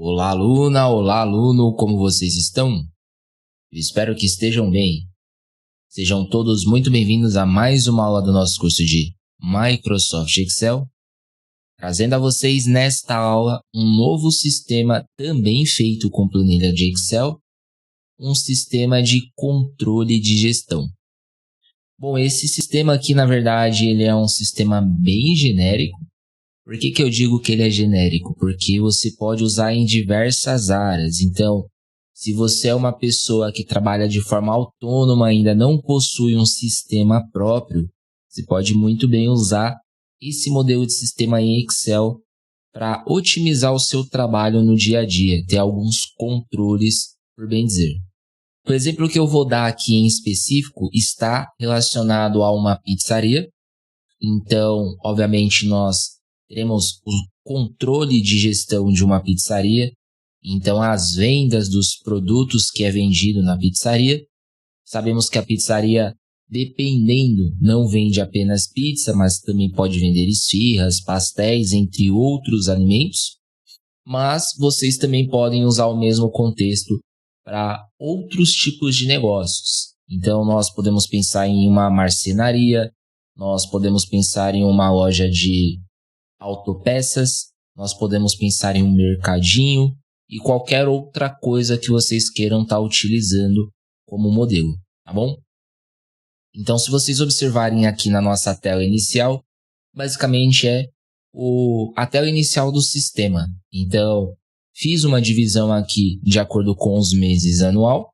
Olá, aluna! Olá, aluno! Como vocês estão? Eu espero que estejam bem. Sejam todos muito bem-vindos a mais uma aula do nosso curso de Microsoft Excel, trazendo a vocês nesta aula um novo sistema também feito com planilha de Excel, um sistema de controle de gestão. Bom, esse sistema aqui, na verdade, ele é um sistema bem genérico. Por que eu digo que ele é genérico? Porque você pode usar em diversas áreas. Então, se você é uma pessoa que trabalha de forma autônoma, ainda não possui um sistema próprio, você pode muito bem usar esse modelo de sistema em Excel para otimizar o seu trabalho no dia a dia, ter alguns controles, por bem dizer. O exemplo que eu vou dar aqui em específico está relacionado a uma pizzaria. Então, obviamente, nós teremos o controle de gestão de uma pizzaria. Então, as vendas dos produtos que é vendido na pizzaria. Sabemos que a pizzaria, dependendo, não vende apenas pizza, mas também pode vender esfirras, pastéis, entre outros alimentos. Mas vocês também podem usar o mesmo contexto para outros tipos de negócios. Então, nós podemos pensar em uma marcenaria, nós podemos pensar em uma loja de autopeças, nós podemos pensar em um mercadinho e qualquer outra coisa que vocês queiram estar utilizando como modelo, tá bom? Então, se vocês observarem aqui na nossa tela inicial, basicamente é a tela inicial do sistema. Então, fiz uma divisão aqui de acordo com os meses anual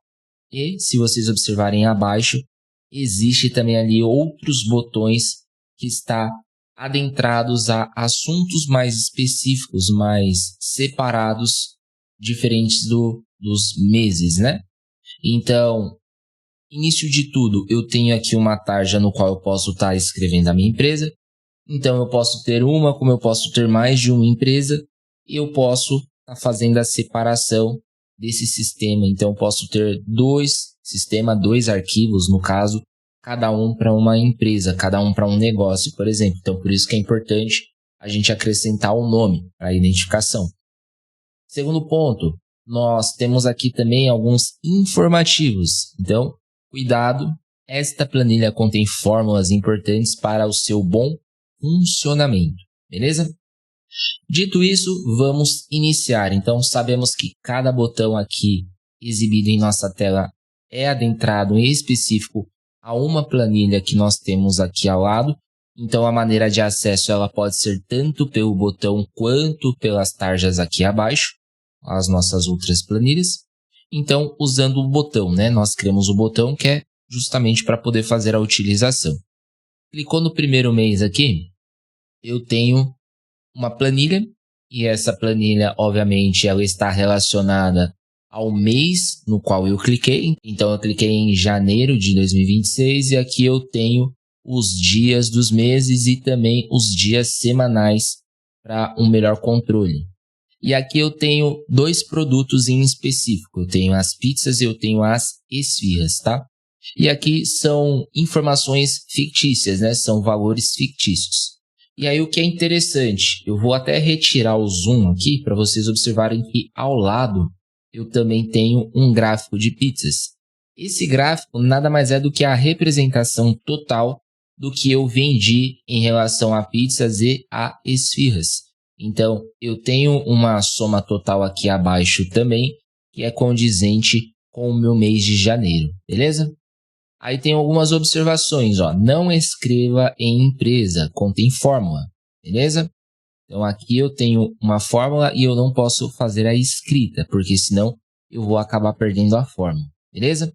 e, se vocês observarem abaixo, existe também ali outros botões que está adentrados a assuntos mais específicos, mais separados, diferentes dos meses, né? Então, início de tudo, eu tenho aqui uma tarja no qual eu posso estar escrevendo a minha empresa. Então, eu posso ter uma, como eu posso ter mais de uma empresa, e eu posso estar fazendo a separação desse sistema. Então, eu posso ter dois arquivos, no caso, cada um para uma empresa, cada um para um negócio, por exemplo. Então, por isso que é importante a gente acrescentar o nome para a identificação. Segundo ponto, nós temos aqui também alguns informativos. Então, cuidado, esta planilha contém fórmulas importantes para o seu bom funcionamento, beleza? Dito isso, vamos iniciar. Então, sabemos que cada botão aqui exibido em nossa tela é adentrado em específico a uma planilha que nós temos aqui ao lado. Então, a maneira de acesso ela pode ser tanto pelo botão quanto pelas tarjas aqui abaixo, as nossas outras planilhas. Então, usando o botão, né? Nós criamos o botão que é justamente para poder fazer a utilização. Clicou no primeiro mês aqui, eu tenho uma planilha e essa planilha, obviamente, ela está relacionada ao mês no qual eu cliquei. Então, eu cliquei em janeiro de 2026 e aqui eu tenho os dias dos meses e também os dias semanais para um melhor controle. E aqui eu tenho dois produtos em específico. Eu tenho as pizzas e eu tenho as esfirras, tá? E aqui são informações fictícias, né? São valores fictícios. E aí o que é interessante, eu vou até retirar o zoom aqui para vocês observarem que ao lado eu também tenho um gráfico de pizzas. Esse gráfico nada mais é do que a representação total do que eu vendi em relação a pizzas e a esfirras. Então, eu tenho uma soma total aqui abaixo também, que é condizente com o meu mês de janeiro, beleza? Aí tem algumas observações, ó. Não escreva em empresa, contém fórmula, beleza? Então, aqui eu tenho uma fórmula e eu não posso fazer a escrita, porque senão eu vou acabar perdendo a fórmula, beleza?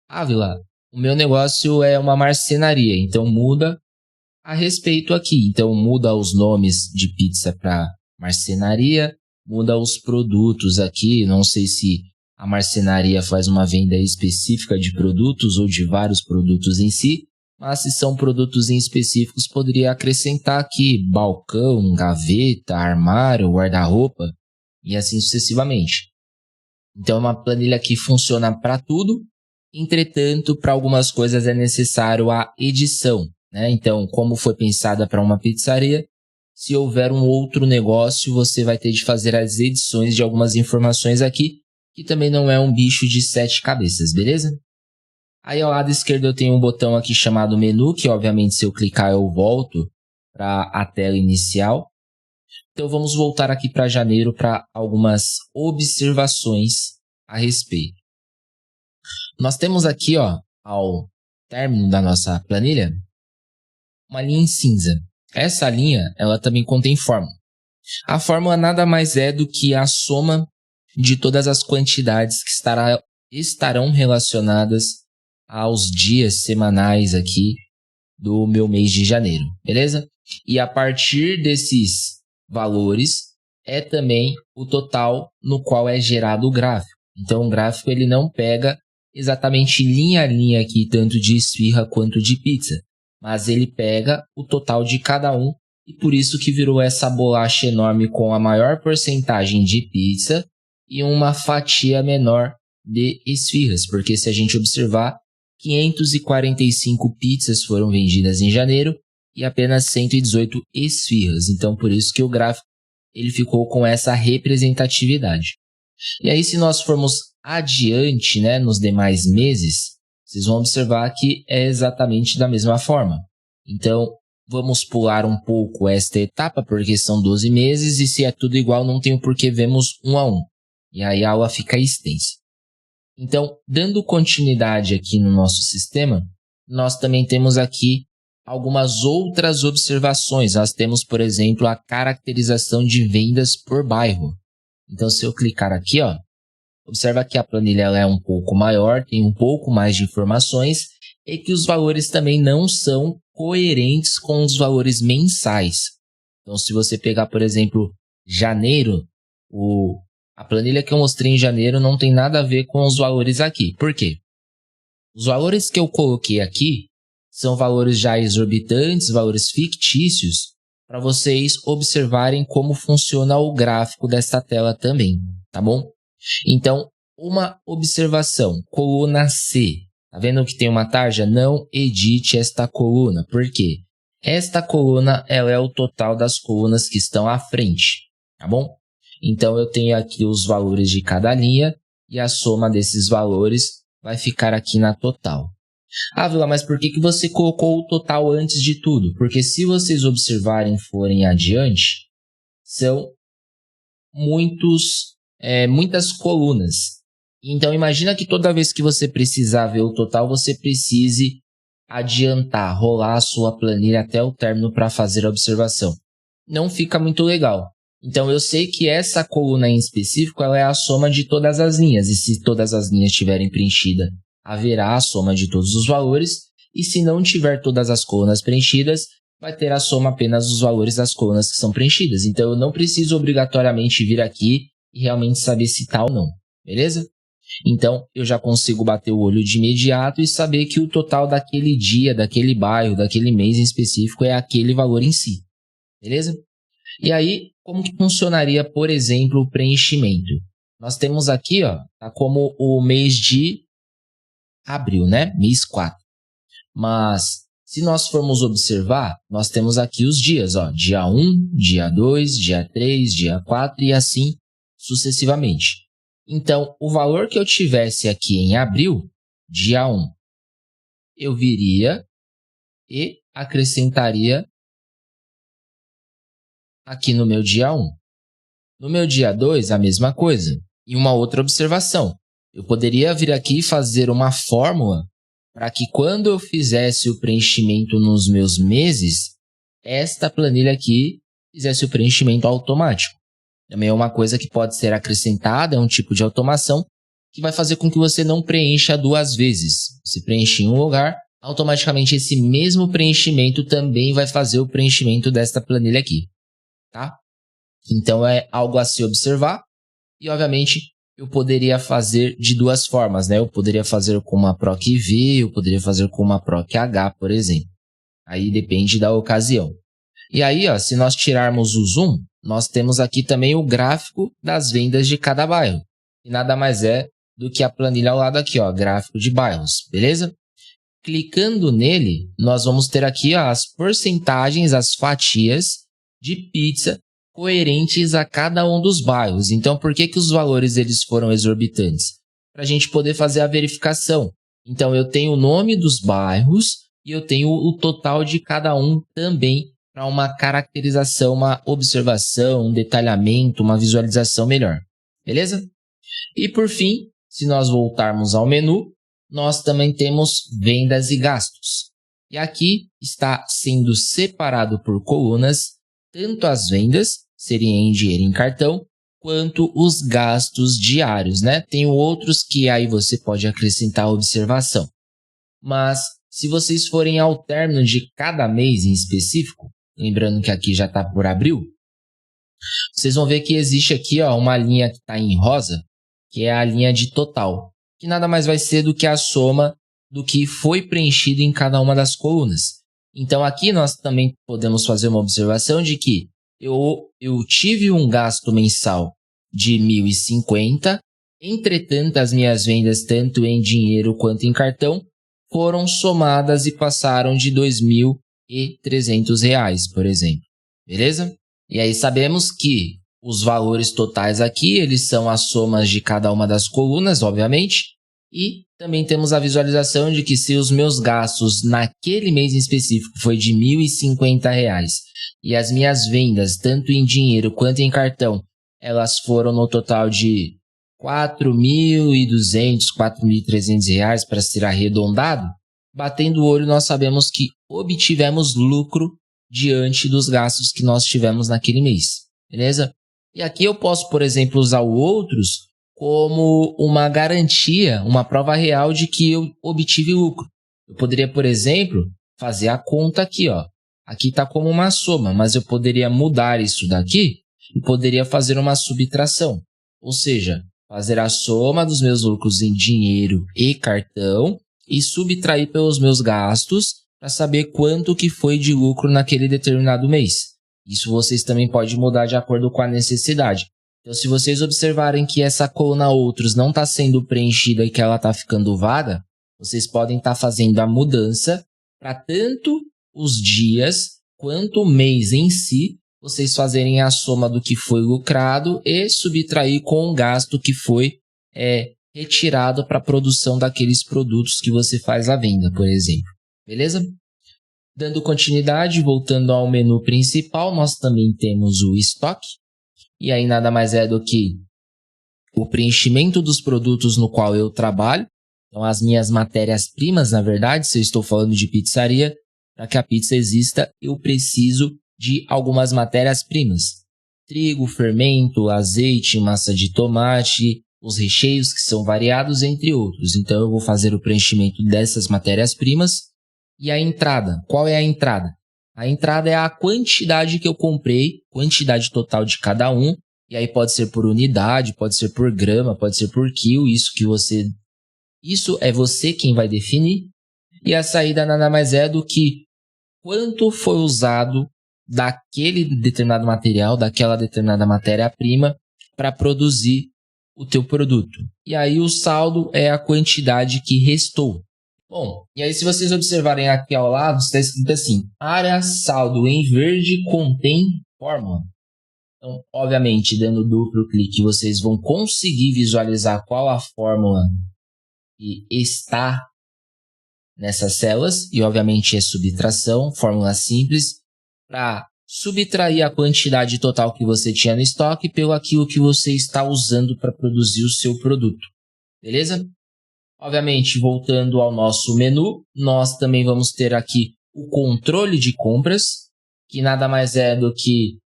Ávila, o meu negócio é uma marcenaria, então muda a respeito aqui. Então, muda os nomes de pizza para marcenaria, muda os produtos aqui. Não sei se a marcenaria faz uma venda específica de produtos ou de vários produtos em si, mas se são produtos em específicos, poderia acrescentar aqui balcão, gaveta, armário, guarda-roupa e assim sucessivamente. Então, é uma planilha que funciona para tudo, entretanto, para algumas coisas é necessário a edição, né? Então, como foi pensada para uma pizzaria, Se houver um outro negócio, você vai ter de fazer as edições de algumas informações aqui, que também não é um bicho de 7 cabeças, beleza? Aí ao lado esquerdo eu tenho um botão aqui chamado menu, que obviamente se eu clicar eu volto para a tela inicial. Então vamos voltar aqui para janeiro para algumas observações a respeito. Nós temos aqui, ao término da nossa planilha, uma linha em cinza. Essa linha, ela também contém fórmula. A fórmula nada mais é do que a soma de todas as quantidades que estarão relacionadas aos dias semanais aqui do meu mês de janeiro, beleza? E a partir desses valores é também o total no qual é gerado o gráfico. Então o gráfico ele não pega exatamente linha a linha aqui, tanto de esfirra quanto de pizza, mas ele pega o total de cada um e por isso que virou essa bolacha enorme com a maior porcentagem de pizza e uma fatia menor de esfirras, porque se a gente observar, 545 pizzas foram vendidas em janeiro e apenas 118 esfirras. Então, por isso que o gráfico ele ficou com essa representatividade. E aí, se nós formos adiante, né, nos demais meses, vocês vão observar que é exatamente da mesma forma. Então, vamos pular um pouco esta etapa, porque são 12 meses, e se é tudo igual, não tem o porquê vermos um a um. E aí a aula fica extensa. Então, dando continuidade aqui no nosso sistema, nós também temos aqui algumas outras observações. Nós temos, por exemplo, a caracterização de vendas por bairro. Então, se eu clicar aqui, observa que a planilha ela é um pouco maior, tem um pouco mais de informações e que os valores também não são coerentes com os valores mensais. Então, se você pegar, por exemplo, janeiro, a planilha que eu mostrei em janeiro não tem nada a ver com os valores aqui. Por quê? Os valores que eu coloquei aqui são valores já exorbitantes, valores fictícios, para vocês observarem como funciona o gráfico desta tela também, tá bom? Então, uma observação, coluna C. Tá vendo que tem uma tarja? Não edite esta coluna. Por quê? Esta coluna ela é o total das colunas que estão à frente, tá bom? Então, eu tenho aqui os valores de cada linha e a soma desses valores vai ficar aqui na total. Ah, Vila, mas por que você colocou o total antes de tudo? Porque se vocês observarem e forem adiante, são muitas colunas. Então, imagina que toda vez que você precisar ver o total, você precise adiantar, rolar a sua planilha até o término para fazer a observação. Não fica muito legal. Então, eu sei que essa coluna em específico ela é a soma de todas as linhas. E se todas as linhas estiverem preenchidas, haverá a soma de todos os valores. E se não tiver todas as colunas preenchidas, vai ter a soma apenas dos valores das colunas que são preenchidas. Então, eu não preciso obrigatoriamente vir aqui e realmente saber se tá ou não. Beleza? Então, eu já consigo bater o olho de imediato e saber que o total daquele dia, daquele bairro, daquele mês em específico é aquele valor em si. Beleza? E aí, como que funcionaria, por exemplo, o preenchimento? Nós temos aqui, tá como o mês de abril, né? Mês 4. Mas, se nós formos observar, nós temos aqui os dias, dia 1, dia 2, dia 3, dia 4 e assim sucessivamente. Então, o valor que eu tivesse aqui em abril, dia 1, eu viria e acrescentaria aqui no meu dia 1. No meu dia 2, a mesma coisa. E uma outra observação. Eu poderia vir aqui e fazer uma fórmula para que quando eu fizesse o preenchimento nos meus meses, esta planilha aqui fizesse o preenchimento automático. Também é uma coisa que pode ser acrescentada, é um tipo de automação que vai fazer com que você não preencha 2 vezes. Se preenche em um lugar, automaticamente esse mesmo preenchimento também vai fazer o preenchimento desta planilha aqui. Tá? Então, é algo a se observar e, obviamente, eu poderia fazer de 2 formas, né? Eu poderia fazer com uma PROC V, eu poderia fazer com uma PROC H, por exemplo. Aí depende da ocasião. E aí, se nós tirarmos o zoom, nós temos aqui também o gráfico das vendas de cada bairro. E nada mais é do que a planilha ao lado aqui, gráfico de bairros, beleza? Clicando nele, nós vamos ter aqui as porcentagens, as fatias de pizza coerentes a cada um dos bairros. Então, por que os valores eles foram exorbitantes? Para a gente poder fazer a verificação. Então, eu tenho o nome dos bairros e eu tenho o total de cada um também para uma caracterização, uma observação, um detalhamento, uma visualização melhor. Beleza? E por fim, se nós voltarmos ao menu, nós também temos vendas e gastos. E aqui está sendo separado por colunas tanto as vendas, seriam em dinheiro em cartão, quanto os gastos diários, né? Tem outros que aí você pode acrescentar a observação. Mas se vocês forem ao término de cada mês em específico, lembrando que aqui já está por abril, vocês vão ver que existe aqui uma linha que está em rosa, que é a linha de total, que nada mais vai ser do que a soma do que foi preenchido em cada uma das colunas. Então, aqui nós também podemos fazer uma observação de que eu tive um gasto mensal de 1.050, entretanto, as minhas vendas, tanto em dinheiro quanto em cartão, foram somadas e passaram de R$ 2.300, por exemplo. Beleza? E aí sabemos que os valores totais aqui, eles são as somas de cada uma das colunas, obviamente. E também temos a visualização de que se os meus gastos naquele mês em específico foi de R$ 1.050 e as minhas vendas, tanto em dinheiro quanto em cartão, elas foram no total de R$ 4.200, R$ 4.300 para ser arredondado, batendo o olho nós sabemos que obtivemos lucro diante dos gastos que nós tivemos naquele mês, beleza? E aqui eu posso, por exemplo, usar o outros como uma garantia, uma prova real de que eu obtive lucro. Eu poderia, por exemplo, fazer a conta aqui, ó. Aqui está como uma soma, mas eu poderia mudar isso daqui e poderia fazer uma subtração. Ou seja, fazer a soma dos meus lucros em dinheiro e cartão e subtrair pelos meus gastos para saber quanto que foi de lucro naquele determinado mês. Isso vocês também podem mudar de acordo com a necessidade. Então, se vocês observarem que essa coluna outros não está sendo preenchida e que ela está ficando vaga, vocês podem estar fazendo a mudança para tanto os dias quanto o mês em si, vocês fazerem a soma do que foi lucrado e subtrair com o gasto que foi retirado para a produção daqueles produtos que você faz a venda, por exemplo. Beleza? Dando continuidade, voltando ao menu principal, nós também temos o estoque. E aí nada mais é do que o preenchimento dos produtos no qual eu trabalho. Então, as minhas matérias-primas, na verdade, se eu estou falando de pizzaria, para que a pizza exista, eu preciso de algumas matérias-primas. Trigo, fermento, azeite, massa de tomate, os recheios que são variados, entre outros. Então, eu vou fazer o preenchimento dessas matérias-primas. E a entrada, qual é a entrada? A entrada é a quantidade que eu comprei, quantidade total de cada um. E aí pode ser por unidade, pode ser por grama, pode ser por quilo. Isso é você quem vai definir. E a saída nada mais é do que quanto foi usado daquele determinado material, daquela determinada matéria-prima para produzir o teu produto. E aí o saldo é a quantidade que restou. Bom, e aí se vocês observarem aqui ao lado, está escrito assim, área saldo em verde contém fórmula. Então, obviamente, dando duplo clique, vocês vão conseguir visualizar qual a fórmula que está nessas células. E, obviamente, é subtração, fórmula simples, para subtrair a quantidade total que você tinha no estoque pelo aquilo que você está usando para produzir o seu produto. Beleza? Obviamente, voltando ao nosso menu, nós também vamos ter aqui o controle de compras, que nada mais é do que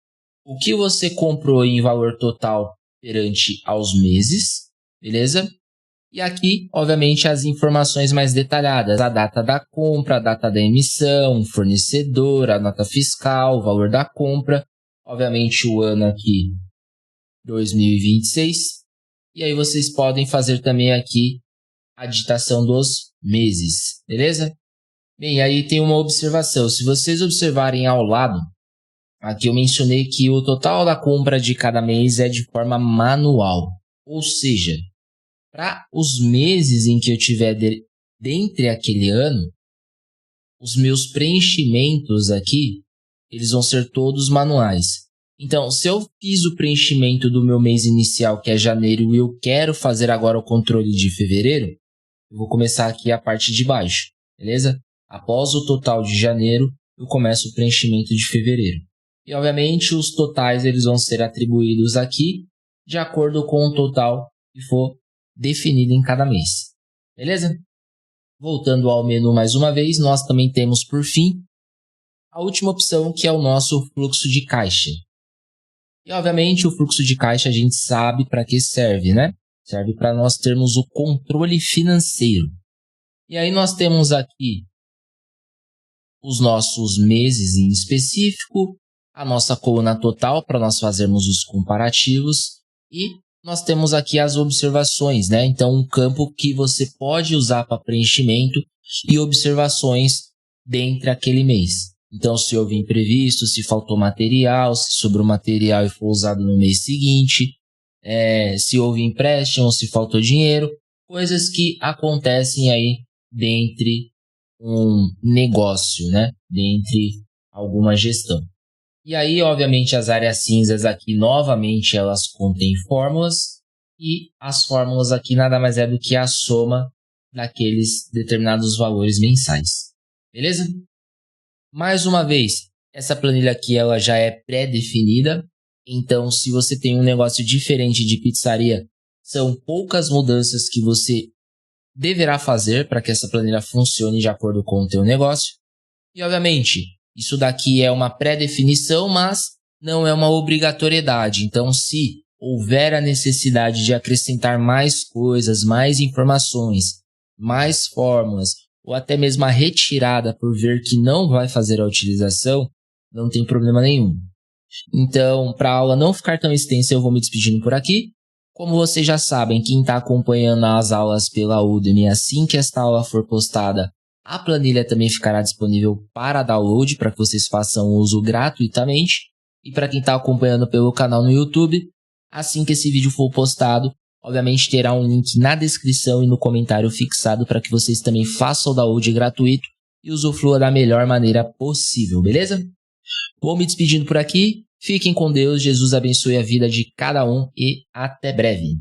o que você comprou em valor total perante aos meses, beleza? E aqui, obviamente, as informações mais detalhadas, a data da compra, a data da emissão, o fornecedor, a nota fiscal, o valor da compra, obviamente o ano aqui, 2026. E aí vocês podem fazer também aqui a digitação dos meses, beleza? Bem, aí tem uma observação. Se vocês observarem ao lado, aqui eu mencionei que o total da compra de cada mês é de forma manual. Ou seja, para os meses em que eu tiver dentre aquele ano, os meus preenchimentos aqui, eles vão ser todos manuais. Então, se eu fiz o preenchimento do meu mês inicial, que é janeiro, e eu quero fazer agora o controle de fevereiro, eu vou começar aqui a parte de baixo, beleza? Após o total de janeiro, eu começo o preenchimento de fevereiro. E, obviamente, os totais eles vão ser atribuídos aqui de acordo com o total que for definido em cada mês. Beleza? Voltando ao menu mais uma vez, nós também temos, por fim, a última opção, que é o nosso fluxo de caixa. E, obviamente, o fluxo de caixa a gente sabe para que serve, né? Serve para nós termos o controle financeiro. E aí nós temos aqui os nossos meses em específico, a nossa coluna total para nós fazermos os comparativos e nós temos aqui as observações, né? Então, um campo que você pode usar para preenchimento e observações dentro daquele mês. Então, se houve imprevisto, se faltou material, se sobrou material e foi usado no mês seguinte, se houve empréstimo, se faltou dinheiro, coisas que acontecem aí dentre um negócio, né? Dentre alguma gestão. E aí, obviamente, as áreas cinzas aqui, novamente, elas contêm fórmulas e as fórmulas aqui nada mais é do que a soma daqueles determinados valores mensais. Beleza? Mais uma vez, essa planilha aqui ela já é pré-definida, então se você tem um negócio diferente de pizzaria, são poucas mudanças que você deverá fazer para que essa planilha funcione de acordo com o teu negócio. E obviamente, isso daqui é uma pré-definição, mas não é uma obrigatoriedade. Então, se houver a necessidade de acrescentar mais coisas, mais informações, mais fórmulas, ou até mesmo a retirada por ver que não vai fazer a utilização, não tem problema nenhum. Então, para a aula não ficar tão extensa, eu vou me despedindo por aqui. Como vocês já sabem, quem está acompanhando as aulas pela Udemy, assim que esta aula for postada, a planilha também ficará disponível para download, para que vocês façam uso gratuitamente. E para quem está acompanhando pelo canal no YouTube, assim que esse vídeo for postado, obviamente terá um link na descrição e no comentário fixado para que vocês também façam o download gratuito e usufrua da melhor maneira possível, beleza? Vou me despedindo por aqui. Fiquem com Deus, Jesus abençoe a vida de cada um e até breve.